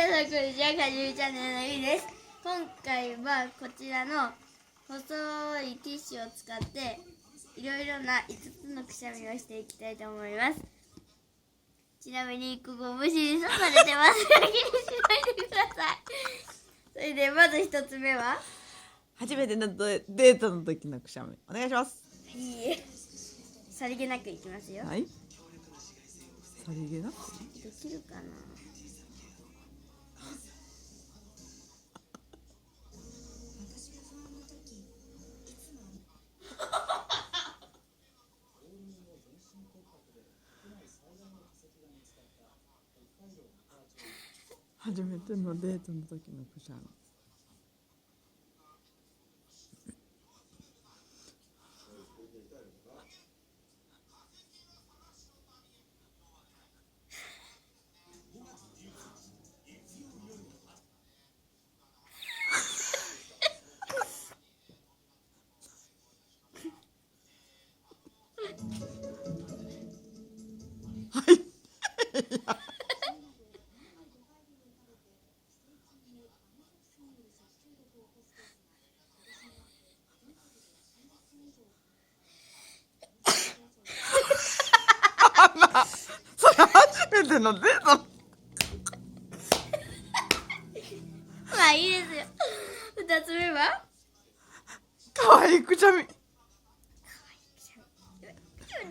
皆さんこんにちは、かじみチャンネルのゆいです。今回はこちらの細いティッシュを使っていろいろな5つのくしゃみをしていきたいと思います。ちなみにここ無視されてますが気にしないでください。それでまず1つ目は初めてのデートの時のくしゃみお願いします。いいえ、さりげなくいきますよ。はい。さりげなくできるかな。初めてのデートの時のくしゃみ。それ初めてのデート。まあいいですよ。2つ目はかわいいくしゃみ。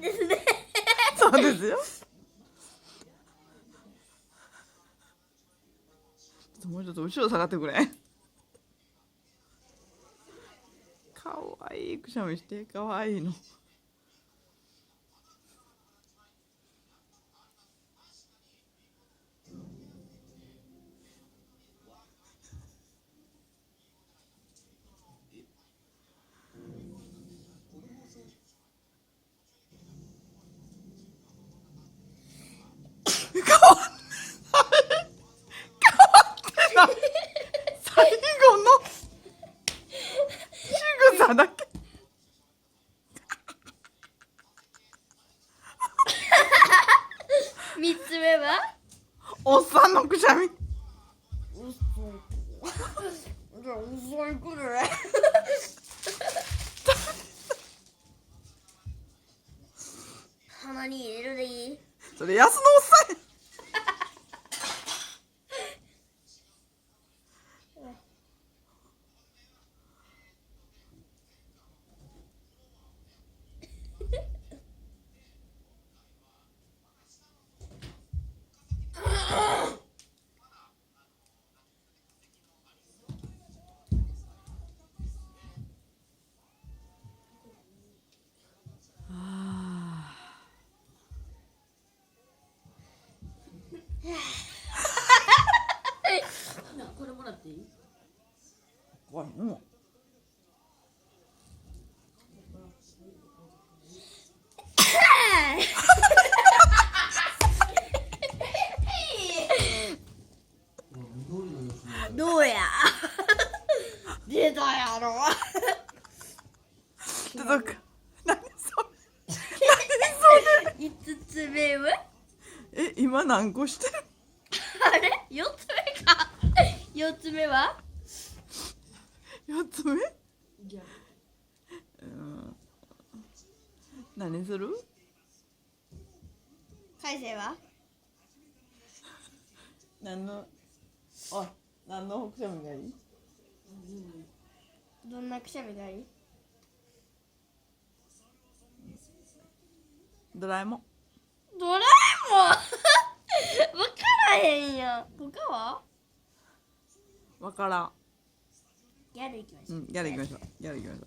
ですね。そうですよ。もうちょっと後ろ下がってくれ。かわいいくしゃみしてかわいいの。変わってない。最後の仕草だけ。3つ目はおっさんのくしゃみ。じゃあ遅いくる。鼻に入れるでいい。それ安のおっさんや。これもらっていい？怖いの。どうや出たやろ。ちょっと何それ。5つ目は今何個してる。あれ4つ目か。4つ目は4つ目。何する。海星は何のくしゃみがいい。どんなくしゃみがいい？ドラえもん。ドラえもん分からへんやん。他はわからん。ギャル行きましょう。ギャル行きましょう。ギャル行きましょう。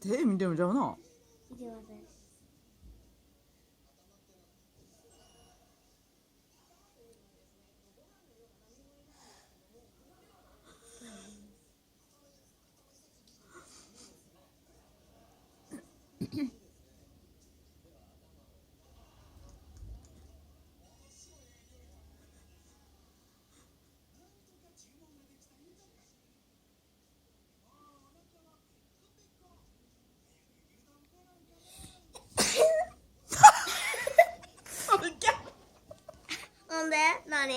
手見てもちゃうな。いけません。なんで何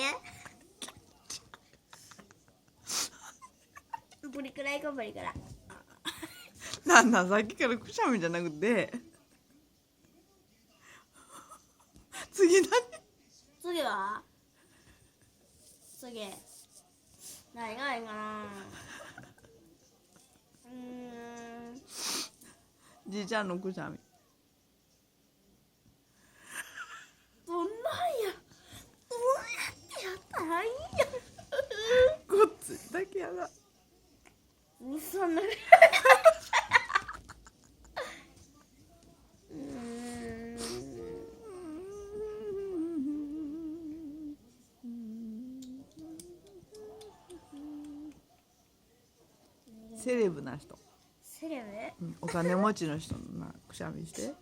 プリクラ行こうプリクラ。なんださっきからくしゃみじゃなくて次次は次何がいいかな。じいちゃんのくしゃみどんなんやどうやってやったらいいんや。こっちだけやだ。そんなセレブな人、セレブお金持ちの人のなくしゃみして。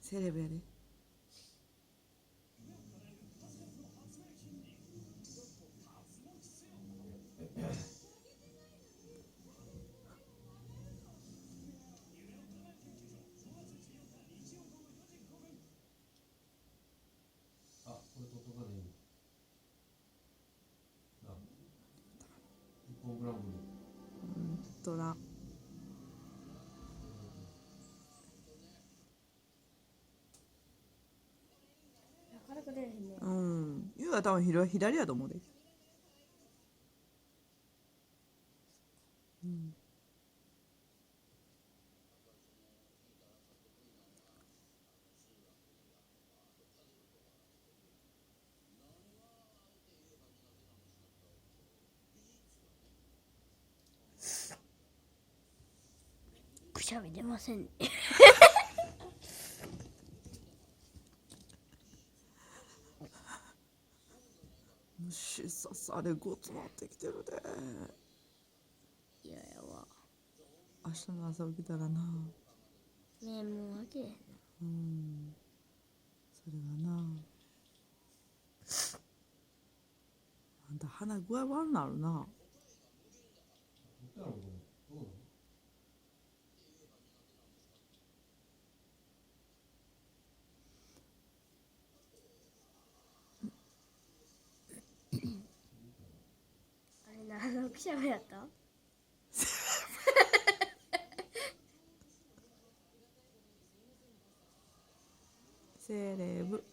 セレブやで。とな。なかなか出れへんね。ゆうは多分左やと思うで。くしゃみ出ませんね。虫刺されごつなってきてるで。いややわ。明日の朝起きたらな。ねえもう開けへん。それはな。あんた鼻具合悪なるな。あれ何のくしゃみやった？セレブ。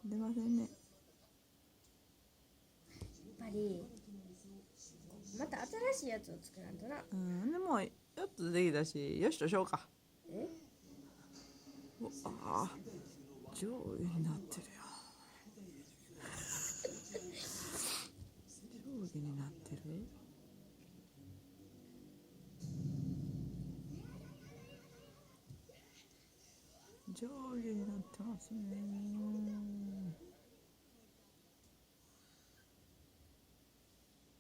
出ませんね。やっぱりまた新しいやつを作らんとな。でも4つできたし、よしとしようか。え？ああ、上下になってるよ。上下になってる。上下になってますね。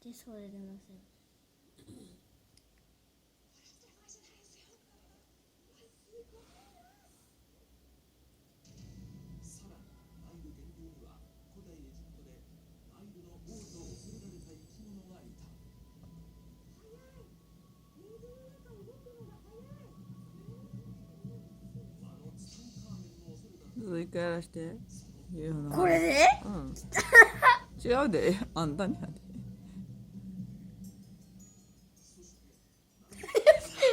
でそうで出ません。一回やらしてこれで？違うで、あんたにやで。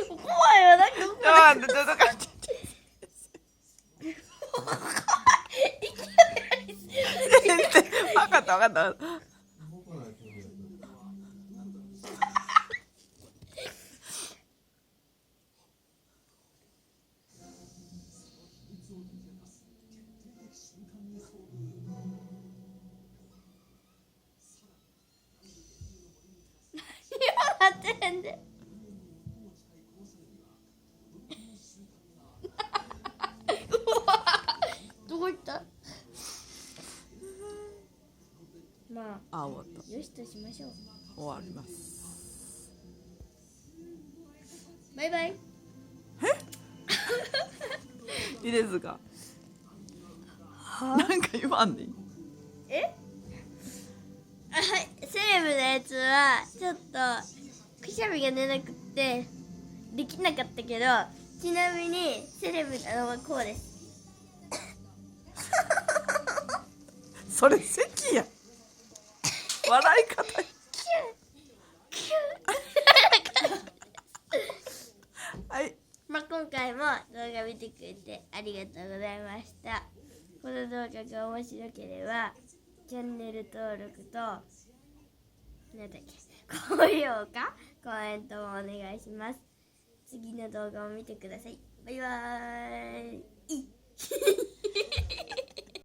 怖いよ、なんかちょっと待って。分かった。8円でどこ行った？まああ、終わっよしとしましょう。た。終わります。バイバイ。いいですが。なんか言わんねん。え？あ、はい、セレブのやつはちょっとくしゃみが出なくってできなかったけど、ちなみにセレブなのはこうです。それ咳や。笑い方。はい。まあ、今回も動画見てくれてありがとうございました。この動画が面白ければチャンネル登録となんだっけ、高評価、コメントもお願いします。次の動画を見てください。バイバーイ。